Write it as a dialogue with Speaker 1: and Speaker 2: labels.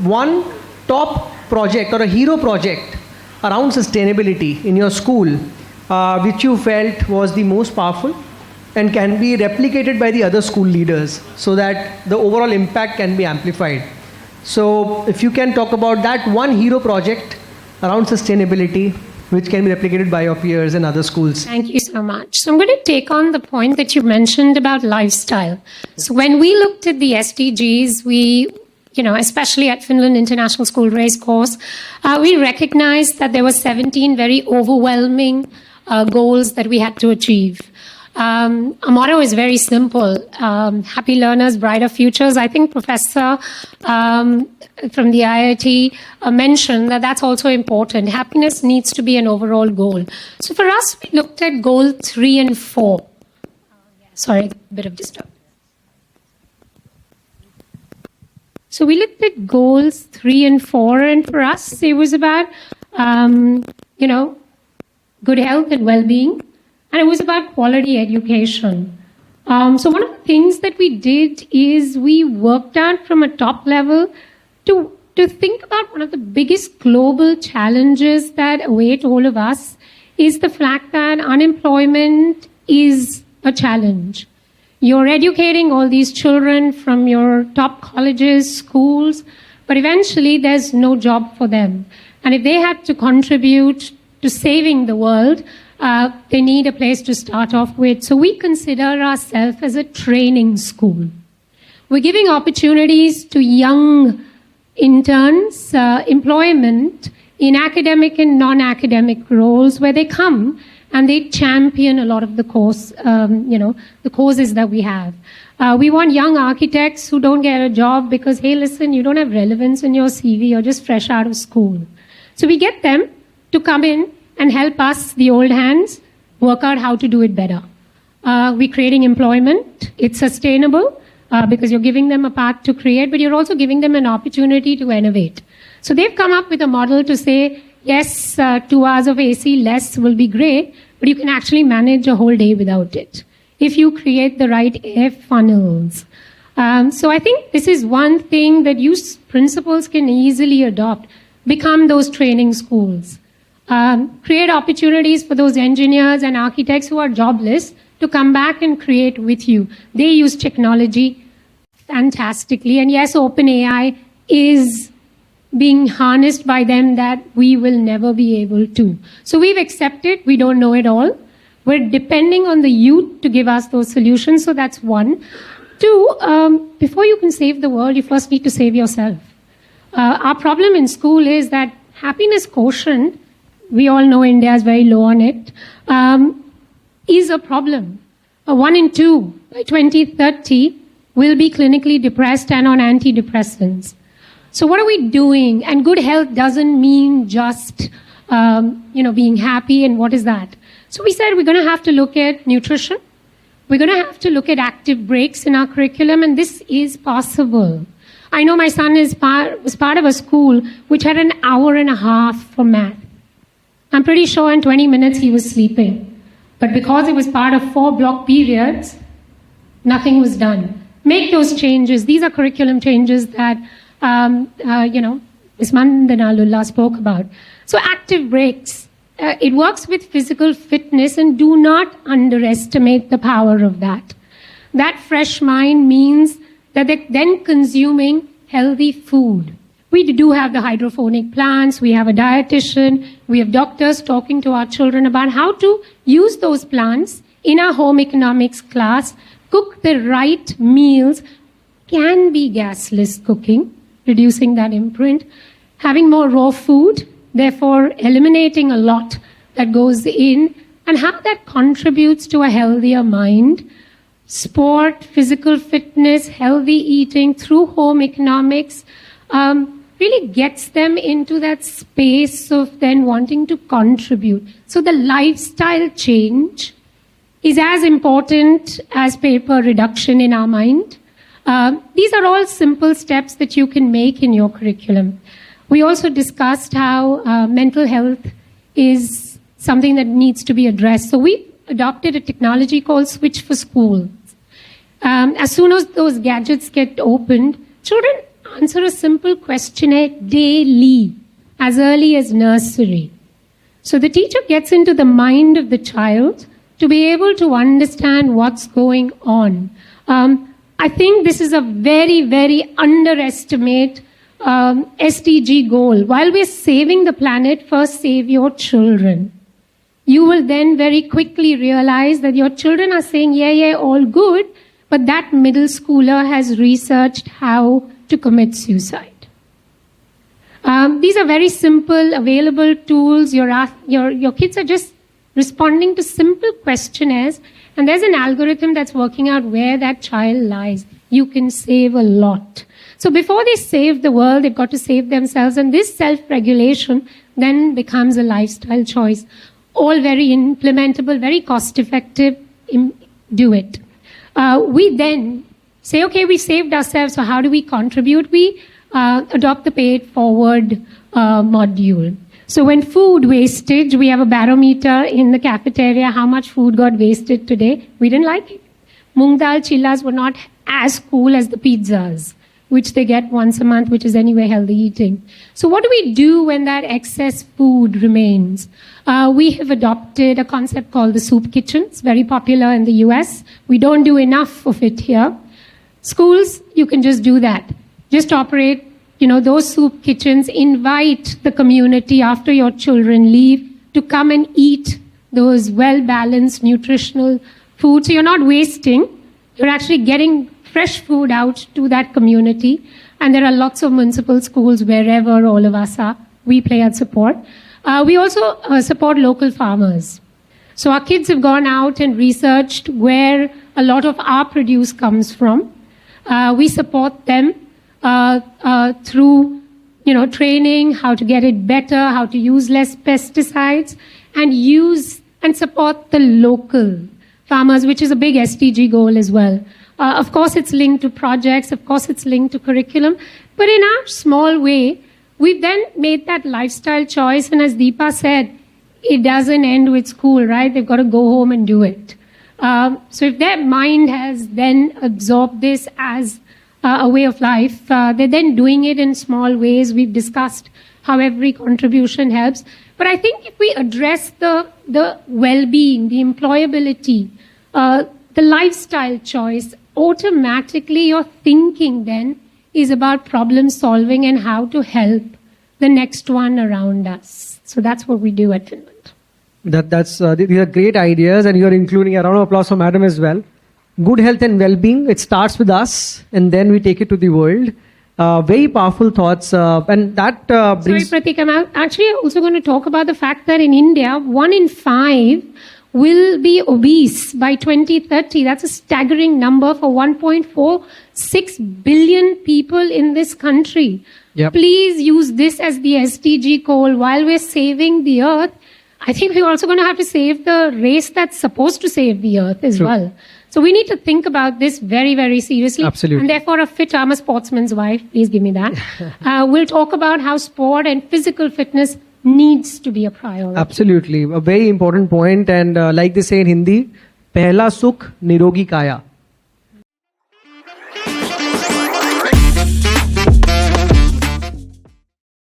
Speaker 1: one top project or a hero project around sustainability in your school, which you felt was the most powerful and can be replicated by the other school leaders so that the overall impact can be amplified. So if you can talk about that one hero project around sustainability, which can be replicated by your peers and other schools.
Speaker 2: Thank you so much. So I'm going to take on the point that you mentioned about lifestyle. So when we looked at the SDGs, we, especially at Finland International School Racecourse, we recognized that there were 17 very overwhelming goals that we had to achieve. Our motto is very simple. Happy learners, brighter futures. I think Professor from the IIT mentioned that that's also important. Happiness needs to be an overall goal. So for us, we looked at goal 3 and 4. Sorry, a bit of disturbance. So we looked at goals 3 and 4, and for us, it was about, good health and well-being. And it was about quality education. So one of the things that we did is we worked out from a top level to think about one of the biggest global challenges that await all of us is the fact that unemployment is a challenge. You're educating all these children from your top colleges, schools, but eventually there's no job for them. And if they had to contribute to saving the world, they need a place to start off with. So we consider ourselves as a training school. We're giving opportunities to young interns, employment in academic and non-academic roles where they come and they champion a lot of the the causes that we have. We want young architects who don't get a job because, hey, listen, you don't have relevance in your CV, you're just fresh out of school. So we get them to come in and help us, the old hands, work out how to do it better. We're creating employment. It's sustainable because you're giving them a path to create, but you're also giving them an opportunity to innovate. So they've come up with a model to say, yes, 2 hours of AC less will be great, but you can actually manage a whole day without it if you create the right air funnels. So I think this is one thing that you principals can easily adopt. Become those training schools. Create opportunities for those engineers and architects who are jobless to come back and create with you. They use technology fantastically. And yes, OpenAI is being harnessed by them that we will never be able to. So we've accepted we don't know it all. We're depending on the youth to give us those solutions. So that's one. 2, before you can save the world, you first need to save yourself. Our problem in school is that happiness quotient, we all know India is very low on it, is a problem. 1 in 2 by 2030 will be clinically depressed and on antidepressants. So what are we doing? And good health doesn't mean just, being happy, and what is that? So we said we're going to have to look at nutrition. We're going to have to look at active breaks in our curriculum, and this is possible. I know my son was part of a school which had an hour and a half for math. I'm pretty sure in 20 minutes he was sleeping. But because it was part of 4 block periods, nothing was done. Make those changes. These are curriculum changes that, Ms. Mandana spoke about. So active breaks. It works with physical fitness, and do not underestimate the power of that. That fresh mind means that they're then consuming healthy food. We do have the hydroponic plants, we have a dietitian, we have doctors talking to our children about how to use those plants in our home economics class, cook the right meals, can be gasless cooking, reducing that imprint, having more raw food, therefore eliminating a lot that goes in, and how that contributes to a healthier mind. Sport, physical fitness, healthy eating through home economics really gets them into that space of then wanting to contribute. So the lifestyle change is as important as paper reduction in our mind. These are all simple steps that you can make in your curriculum. We also discussed how mental health is something that needs to be addressed. So we adopted a technology called Switch for School. As soon as those gadgets get opened, children answer a simple questionnaire daily, as early as nursery. So the teacher gets into the mind of the child to be able to understand what's going on. I think this is a very, very underestimate SDG goal. While we're saving the planet, first save your children. You will then very quickly realize that your children are saying, yeah, all good, but that middle schooler has researched how to commit suicide. These are very simple, available tools. Your kids are just responding to simple questionnaires, and there's an algorithm that's working out where that child lies. You can save a lot. So before they save the world, they've got to save themselves, and this self-regulation then becomes a lifestyle choice. All very implementable, very cost-effective. Do it. We then say, okay, we saved ourselves, so how do we contribute? We adopt the Pay It Forward module. So when food wastage, we have a barometer in the cafeteria, how much food got wasted today. We didn't like it. Moong dal chillas were not as cool as the pizzas, which they get once a month, which is anyway healthy eating. So what do we do when that excess food remains? We have adopted a concept called the soup kitchen. It's very popular in the US. We don't do enough of it here. Schools, you can just do that. Just operate, those soup kitchens. Invite the community after your children leave to come and eat those well-balanced, nutritional food. So you're not wasting. You're actually getting fresh food out to that community. And there are lots of municipal schools wherever all of us are. We play and support. We also support local farmers. So our kids have gone out and researched where a lot of our produce comes from. We support them through, training, how to get it better, how to use less pesticides, and support the local farmers, which is a big SDG goal as well. Of course, it's linked to projects. Of course, it's linked to curriculum. But in our small way, we've then made that lifestyle choice. And as Deepa said, it doesn't end with school, right? They've got to go home and do it. So if their mind has then absorbed this as a way of life, they're then doing it in small ways. We've discussed how every contribution helps. But I think if we address the well-being, the employability, the lifestyle choice, automatically your thinking then is about problem solving and how to help the next one around us. So that's what we do at Finland.
Speaker 1: These are great ideas, and you are including a round of applause for Madam as well. Good health and well-being, it starts with us, and then we take it to the world. Very powerful thoughts, and that brings...
Speaker 2: Sorry, Pratik, I'm actually also going to talk about the fact that in India, 1 in 5 will be obese by 2030. That's a staggering number for 1.46 billion people in this country.
Speaker 1: Yep.
Speaker 2: Please use this as the SDG goal. While we're saving the earth, I think we're also going to have to save the race that's supposed to save the earth as well. So we need to think about this very, very seriously.
Speaker 1: Absolutely.
Speaker 2: And therefore, I'm a sportsman's wife. Please give me that. We'll talk about how sport and physical fitness needs to be a priority.
Speaker 1: Absolutely. A very important point. And like they say in Hindi, Pehla Sukh Nirogi Kaya.